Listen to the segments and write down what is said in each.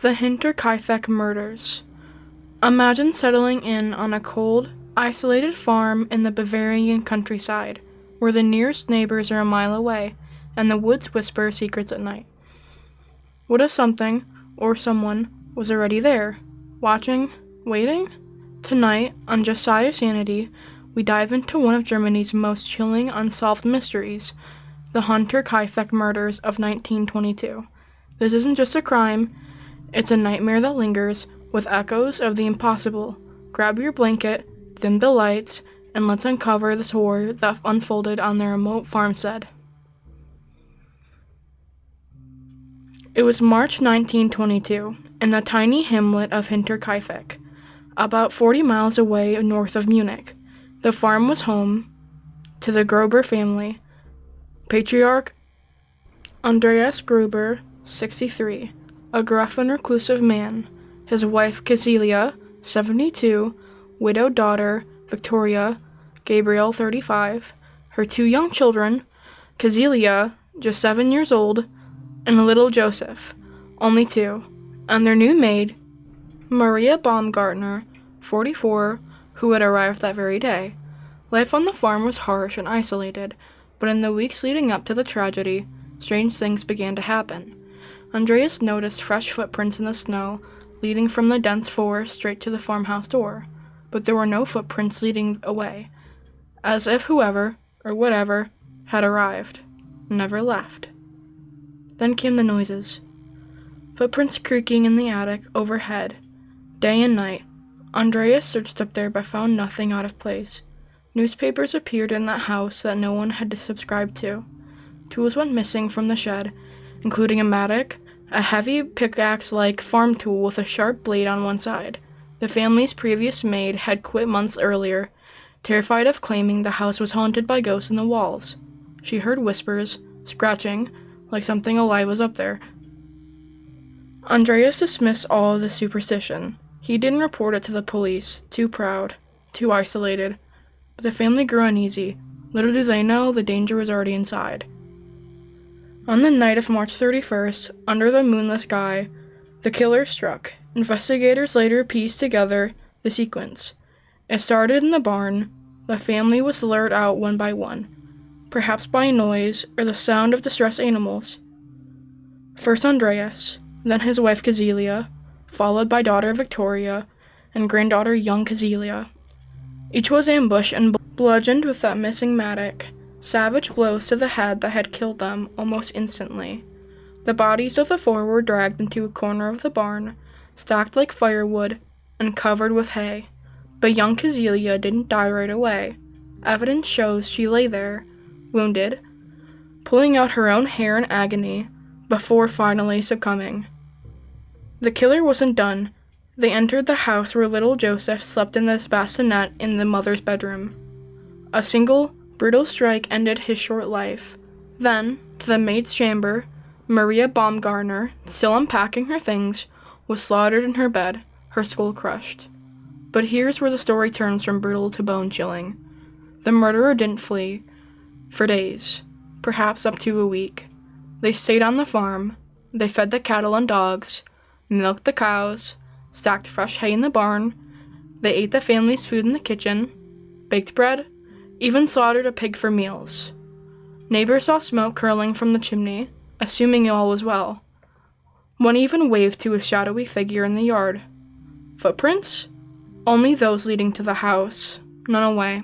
The Hinterkaifeck murders. Imagine settling in on a cold, isolated farm in the Bavarian countryside, where the nearest neighbors are a mile away, and the woods whisper secrets at night. What if something, or someone, was already there, watching, waiting? Tonight, on Josiah Sanity, we dive into one of Germany's most chilling unsolved mysteries, the Hinterkaifeck murders of 1922. This isn't just a crime, it's a nightmare that lingers, with echoes of the impossible. Grab your blanket, dim the lights, and let's uncover this horror that unfolded on their remote farmstead. It was March 1922, in the tiny hamlet of Hinterkaifeck, about 40 miles away north of Munich. The farm was home to the Gruber family. Patriarch Andreas Gruber, 63, a gruff and reclusive man. His wife Cecilia, 72, widowed daughter Victoria, Gabriel, 35, her 2 young children, Cecilia, just 7 years old, and little Joseph, only 2, and their new maid, Maria Baumgartner, 44, who had arrived that very day. Life on the farm was harsh and isolated, but in the weeks leading up to the tragedy, strange things began to happen. Andreas noticed fresh footprints in the snow, leading from the dense forest straight to the farmhouse door, but there were no footprints leading away, as if whoever, or whatever, had arrived, never left. Then came the noises. Footprints creaking in the attic overhead. Day and night. Andreas searched up there but found nothing out of place. Newspapers appeared in that house that no one had subscribed to. Tools went missing from the shed, including a mattock, a heavy pickaxe-like farm tool with a sharp blade on one side. The family's previous maid had quit months earlier, terrified of claiming the house was haunted by ghosts in the walls. She heard whispers, scratching, like something alive was up there. Andreas dismissed all of the superstition. He didn't report it to the police, too proud, too isolated. But the family grew uneasy. Little did they know the danger was already inside. On the night of March 31st, under the moonless sky, the killer struck. Investigators later pieced together the sequence. It started in the barn. The family was lured out one by one, perhaps by noise or the sound of distressed animals. First Andreas, then his wife Cecilia, followed by daughter Victoria and granddaughter young Cecilia. Each was ambushed and bludgeoned with that missing mattock, savage blows to the head that had killed them almost instantly. The bodies of the 4 were dragged into a corner of the barn, stacked like firewood, and covered with hay. But young Cecilia didn't die right away. Evidence shows she lay there, wounded, pulling out her own hair in agony, before finally succumbing. The killer wasn't done. They entered the house where little Joseph slept in the bassinet in the mother's bedroom. A single, brutal strike ended his short life. Then, to the maid's chamber, Maria Baumgartner, still unpacking her things, was slaughtered in her bed, her skull crushed. But here's where the story turns from brutal to bone-chilling. The murderer didn't flee. For days, perhaps up to a week. They stayed on the farm. They fed the cattle and dogs, milked the cows, stacked fresh hay in the barn. They ate the family's food in the kitchen, baked bread, even slaughtered a pig for meals. Neighbors saw smoke curling from the chimney, assuming all was well. One even waved to a shadowy figure in the yard. Footprints? Only those leading to the house, none away.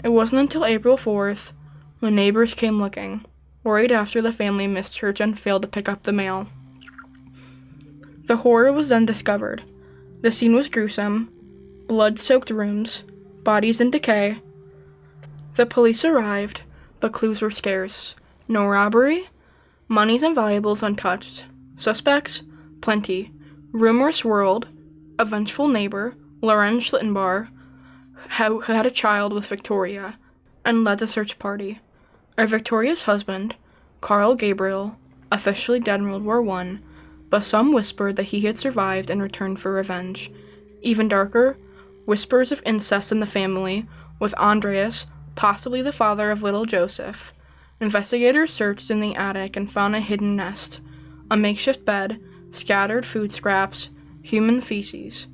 It wasn't until April 4th, when neighbors came looking, worried after the family missed church and failed to pick up the mail. The horror was then discovered. The scene was gruesome, blood-soaked rooms, bodies in decay. The police arrived, but clues were scarce. No robbery, monies and valuables untouched. Suspects? Plenty. Rumors swirled. A vengeful neighbor, Lorenz Schlittenbauer, who had a child with Victoria, and led the search party. Or Victoria's husband, Carl Gabriel, officially dead in World War I, but some whispered that he had survived and returned for revenge. Even darker, whispers of incest in the family, with Andreas, possibly the father of little Joseph. Investigators searched in the attic and found a hidden nest, a makeshift bed, scattered food scraps, human feces.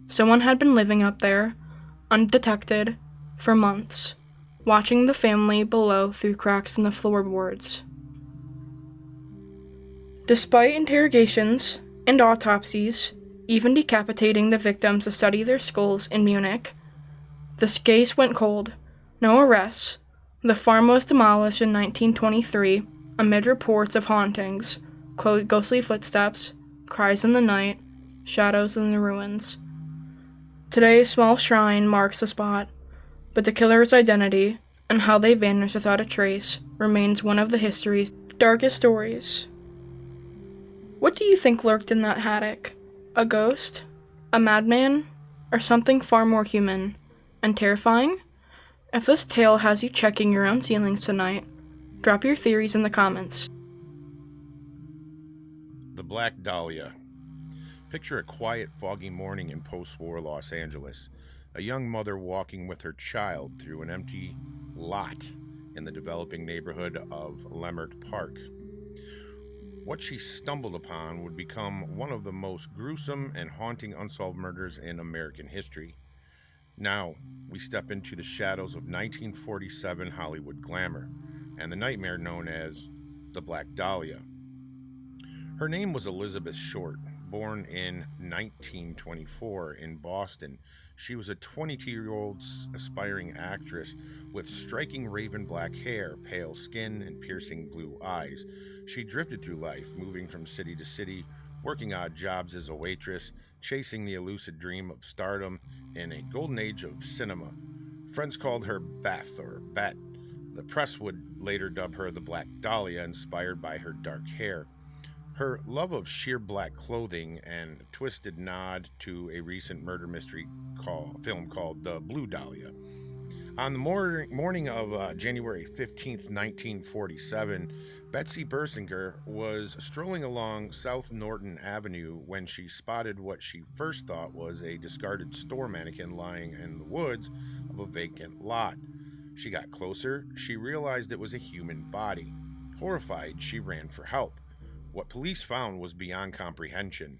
Someone had been living up there, undetected, for months, watching the family below through cracks in the floorboards. Despite interrogations and autopsies, even decapitating the victims to study their skulls in Munich, the case went cold. No arrests. The farm was demolished in 1923 amid reports of hauntings, ghostly footsteps, cries in the night, shadows in the ruins. Today, a small shrine marks the spot, but the killer's identity and how they vanished without a trace remains one of the history's darkest stories. What do you think lurked in that haddock? A ghost? A madman? Or something far more human and terrifying? If this tale has you checking your own ceilings tonight, drop your theories in the comments. The Black Dahlia. Picture a quiet, foggy morning in post-war Los Angeles. A young mother walking with her child through an empty lot in the developing neighborhood of Leimert Park. What she stumbled upon would become one of the most gruesome and haunting unsolved murders in American history. Now, we step into the shadows of 1947 Hollywood glamour and the nightmare known as the Black Dahlia. Her name was Elizabeth Short. Born in 1924 in Boston, she was a 22-year-old aspiring actress with striking raven black hair, pale skin, and piercing blue eyes. She drifted through life, moving from city to city, working odd jobs as a waitress, chasing the elusive dream of stardom in a golden age of cinema. Friends called her Beth or Bet. The press would later dub her the Black Dahlia, inspired by her dark hair. Her love of sheer black clothing and a twisted nod to a recent murder mystery film called The Blue Dahlia. On the morning of January 15th, 1947, Betsy Bersinger was strolling along South Norton Avenue when she spotted what she first thought was a discarded store mannequin lying in the woods of a vacant lot. She got closer. She realized it was a human body. Horrified, she ran for help. What police found was beyond comprehension.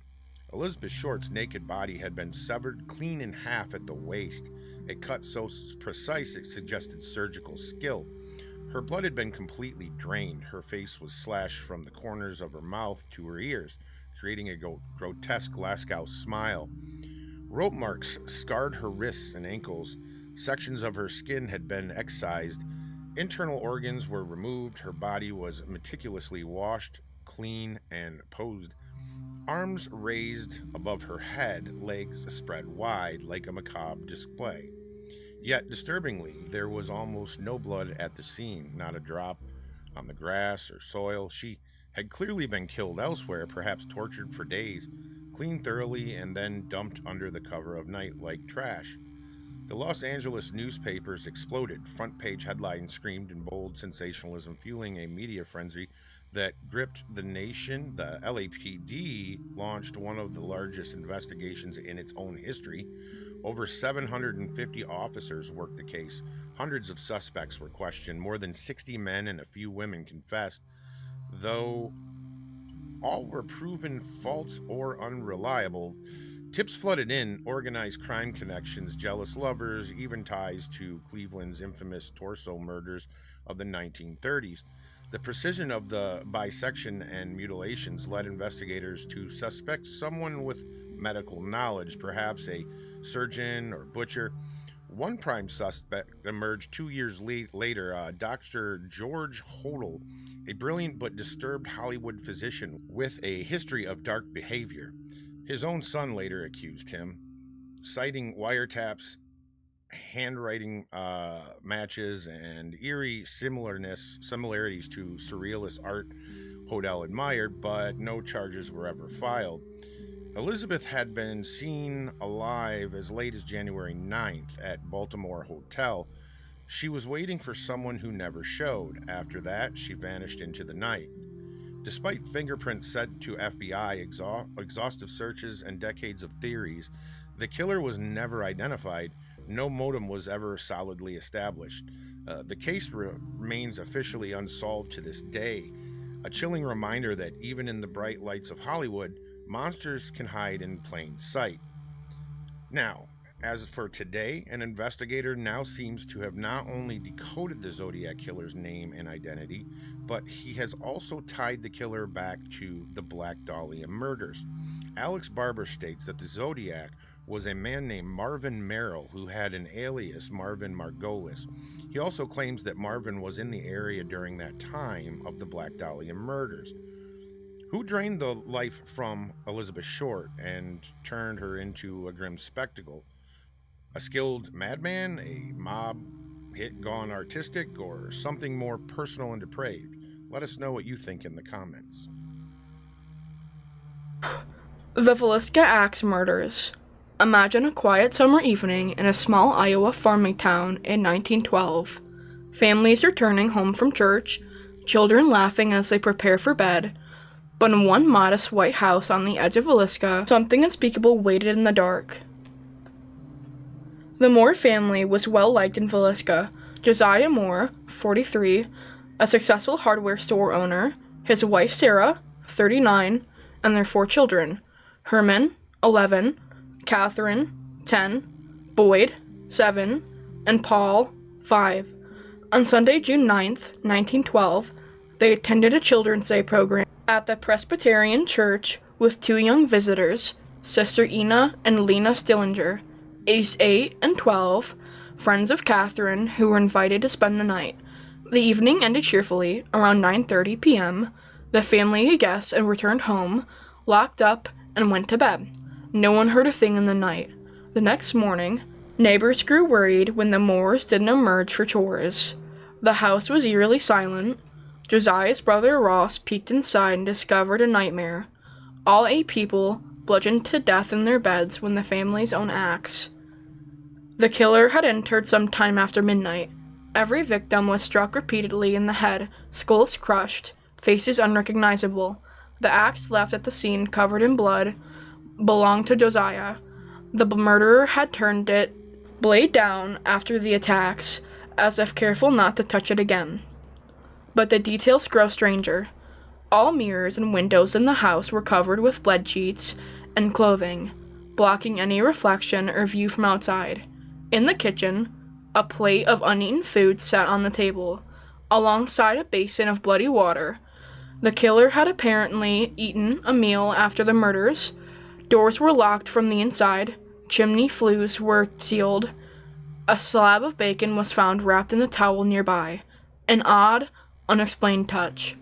Elizabeth Short's naked body had been severed clean in half at the waist, a cut so precise it suggested surgical skill. Her blood had been completely drained. Her face was slashed from the corners of her mouth to her ears, creating a grotesque Lascaux smile. Rope marks scarred her wrists and ankles. Sections of her skin had been excised. Internal organs were removed. Her body was meticulously washed, clean, and posed. Arms raised above her head, legs spread wide like a macabre display. Yet, disturbingly, there was almost no blood at the scene, not a drop on the grass or soil. She had clearly been killed elsewhere, perhaps tortured for days, cleaned thoroughly, and then dumped under the cover of night like trash. The Los Angeles newspapers exploded. Front page headlines screamed in bold sensationalism, fueling a media frenzy that gripped the nation. The LAPD launched one of the largest investigations in its own history. Over 750 officers worked the case. Hundreds of suspects were questioned. More than 60 men and a few women confessed, though all were proven false or unreliable. Tips flooded in: organized crime connections, jealous lovers, even ties to Cleveland's infamous torso murders of the 1930s. The precision of the bisection and mutilations led investigators to suspect someone with medical knowledge, perhaps a surgeon or butcher. One prime suspect emerged 2 years later, Dr. George Hodel, a brilliant but disturbed Hollywood physician with a history of dark behavior. His own son later accused him, citing wiretaps, handwriting matches, and eerie similarities to surrealist art Hodel admired, but no charges were ever filed. Elizabeth had been seen alive as late as January 9th at Baltimore Hotel. She was waiting for someone who never showed. After that, she vanished into the night. Despite fingerprints sent to FBI, exhaustive searches, and decades of theories, the killer was never identified. No motive was ever solidly established. The case remains officially unsolved to this day, a chilling reminder that even in the bright lights of Hollywood, monsters can hide in plain sight. Now, as for today, an investigator now seems to have not only decoded the Zodiac killer's name and identity, but he has also tied the killer back to the Black Dahlia murders. Alex Barber states that the Zodiac was a man named Marvin Merrill who had an alias Marvin Margolis. He also claims that Marvin was in the area during that time of the Black Dahlia murders. Who drained the life from Elizabeth Short and turned her into a grim spectacle? A skilled madman, a mob hit gone artistic, or something more personal and depraved? Let us know what you think in the comments. The Villisca Axe Murders. Imagine a quiet summer evening in a small Iowa farming town in 1912. Families returning home from church, children laughing as they prepare for bed. But in one modest white house on the edge of Villisca, something unspeakable waited in the dark. The Moore family was well liked in Villisca. Josiah Moore, 43, a successful hardware store owner, his wife Sarah, 39, and their 4 children, Herman, 11, Catherine, 10, Boyd, 7, and Paul, 5. On Sunday, June 9th, 1912, they attended a Children's Day program at the Presbyterian Church with 2 young visitors, Sister Ina and Lena Stillinger, aged 8 and 12, friends of Catherine who were invited to spend the night. The evening ended cheerfully, around 9:30 p.m. The family ate guests and returned home, locked up, and went to bed. No one heard a thing in the night. The next morning, neighbors grew worried when the Moores didn't emerge for chores. The house was eerily silent. Josiah's brother Ross peeked inside and discovered a nightmare. All 8 people bludgeoned to death in their beds when the family's own axe. The killer had entered some time after midnight. Every victim was struck repeatedly in the head, skulls crushed, faces unrecognizable. The axe left at the scene covered in blood belonged to Josiah. The murderer had turned it blade down after the attacks, as if careful not to touch it again. But the details grow stranger. All mirrors and windows in the house were covered with bed sheets and clothing, blocking any reflection or view from outside. In the kitchen, a plate of uneaten food sat on the table, alongside a basin of bloody water. The killer had apparently eaten a meal after the murders. Doors were locked from the inside, chimney flues were sealed. A slab of bacon was found wrapped in a towel nearby, an odd, unexplained touch.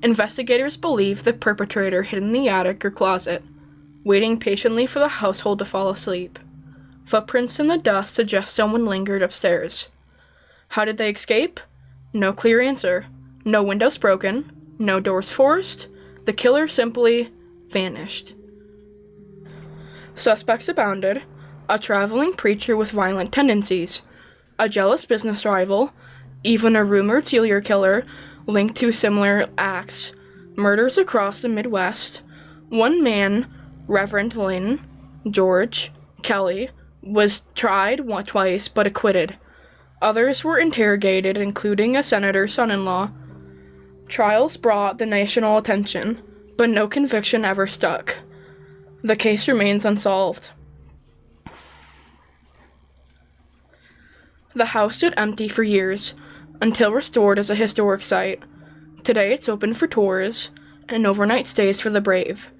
Investigators believe the perpetrator hid in the attic or closet, waiting patiently for the household to fall asleep. Footprints in the dust suggest someone lingered upstairs. How did they escape? No clear answer. No windows broken. No doors forced. The killer simply vanished. Suspects abounded. A traveling preacher with violent tendencies, a jealous business rival, even a rumored serial killer linked to similar acts, murders across the Midwest. One man, Reverend Lynn George Kelly, was tried twice but acquitted. Others were interrogated, including a senator's son-in-law. Trials brought the national attention, but no conviction ever stuck. The case remains unsolved. The house stood empty for years, until restored as a historic site. Today it's open for tours and overnight stays for the brave.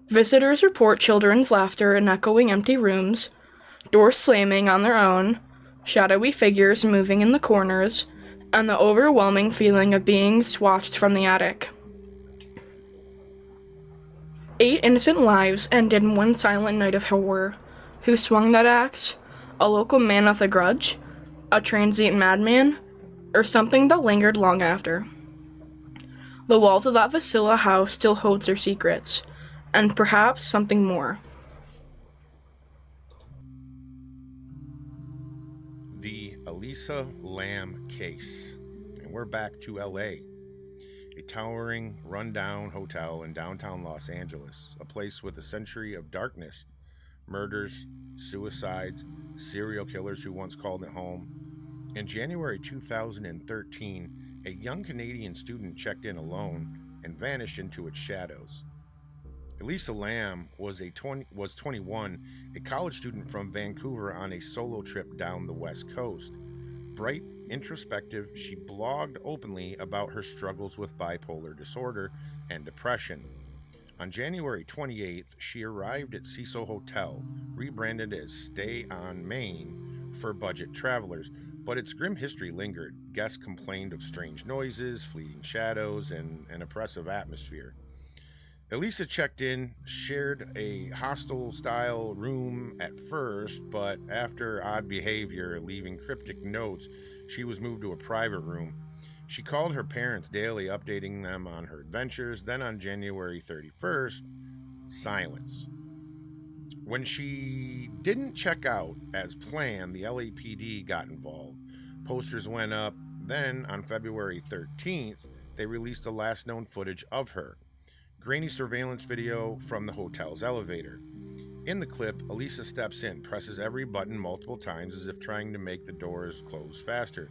Visitors report children's laughter and echoing empty rooms, doors slamming on their own, shadowy figures moving in the corners, and the overwhelming feeling of being watched from the attic. 8 innocent lives ended in one silent night of horror. Who swung that axe? A local man with a grudge? A transient madman? Or something that lingered long after? The walls of that Vasilla house still holds their secrets, and perhaps something more. The Elisa Lam case. And we're back to LA. A towering, run-down hotel in downtown Los Angeles, a place with a century of darkness, murders, suicides, serial killers who once called it home. In January 2013, a young Canadian student checked in alone and vanished into its shadows. Elisa Lamb was 21, a college student from Vancouver on a solo trip down the West Coast. Bright, introspective, she blogged openly about her struggles with bipolar disorder and depression. On January 28th, she arrived at Cecil Hotel, rebranded as Stay on Main for budget travelers, but its grim history lingered. Guests complained of strange noises, fleeting shadows, and an oppressive atmosphere. Elisa checked in, shared a hostel style room at first, but after odd behavior, leaving cryptic notes, she was moved to a private room. She called her parents daily, updating them on her adventures. Then on January 31st, silence. When she didn't check out as planned, the LAPD got involved. Posters went up. Then on February 13th, they released the last known footage of her. Grainy surveillance video from the hotel's elevator. In the clip, Elisa steps in, presses every button multiple times as if trying to make the doors close faster.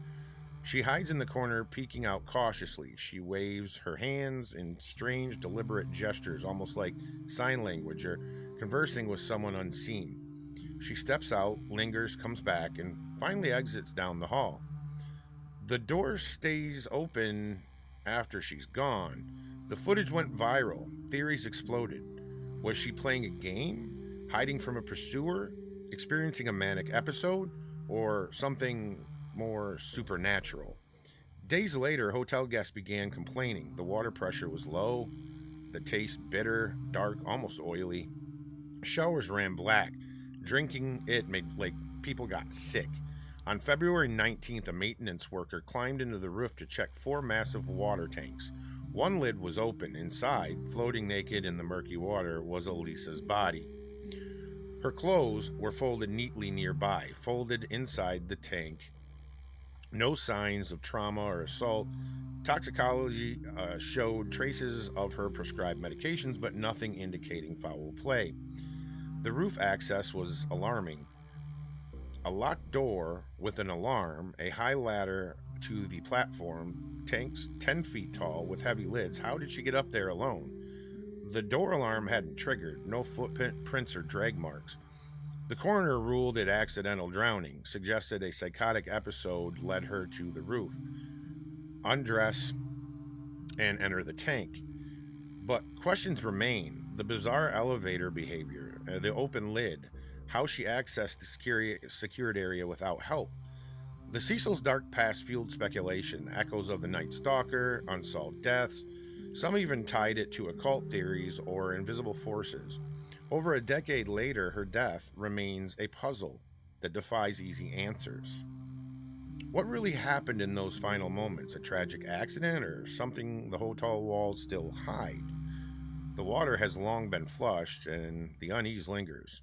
She hides in the corner, peeking out cautiously. She waves her hands in strange, deliberate gestures, almost like sign language or conversing with someone unseen. She steps out, lingers, comes back, and finally exits down the hall. The door stays open after she's gone. The footage went viral. Theories exploded. Was she playing a game? Hiding from a pursuer? Experiencing a manic episode? Or something more supernatural? Days later, hotel guests began complaining. The water pressure was low, the taste bitter, dark, almost oily. Showers ran black. Drinking it made like people got sick. On February 19th, a maintenance worker climbed into the roof to check 4 massive water tanks. One lid was open. Inside, floating naked in the murky water, was Elisa's body. Her clothes were folded neatly nearby, folded inside the tank. No signs of trauma or assault. Toxicology showed traces of her prescribed medications, but nothing indicating foul play. The roof access was alarming. A locked door with an alarm, a high ladder to the platform, tanks 10 feet tall with heavy lids. How did she get up there alone? The door alarm hadn't triggered, no footprints or drag marks. The coroner ruled it accidental drowning, suggested a psychotic episode led her to the roof. Undress and enter the tank. But questions remain. The bizarre elevator behavior, the open lid, how she accessed the secured area without help. The Cecil's dark past fueled speculation, echoes of the Night Stalker, unsolved deaths. Some even tied it to occult theories or invisible forces. Over a decade later, her death remains a puzzle that defies easy answers. What really happened in those final moments? A tragic accident or something the hotel walls still hide? The water has long been flushed and the unease lingers.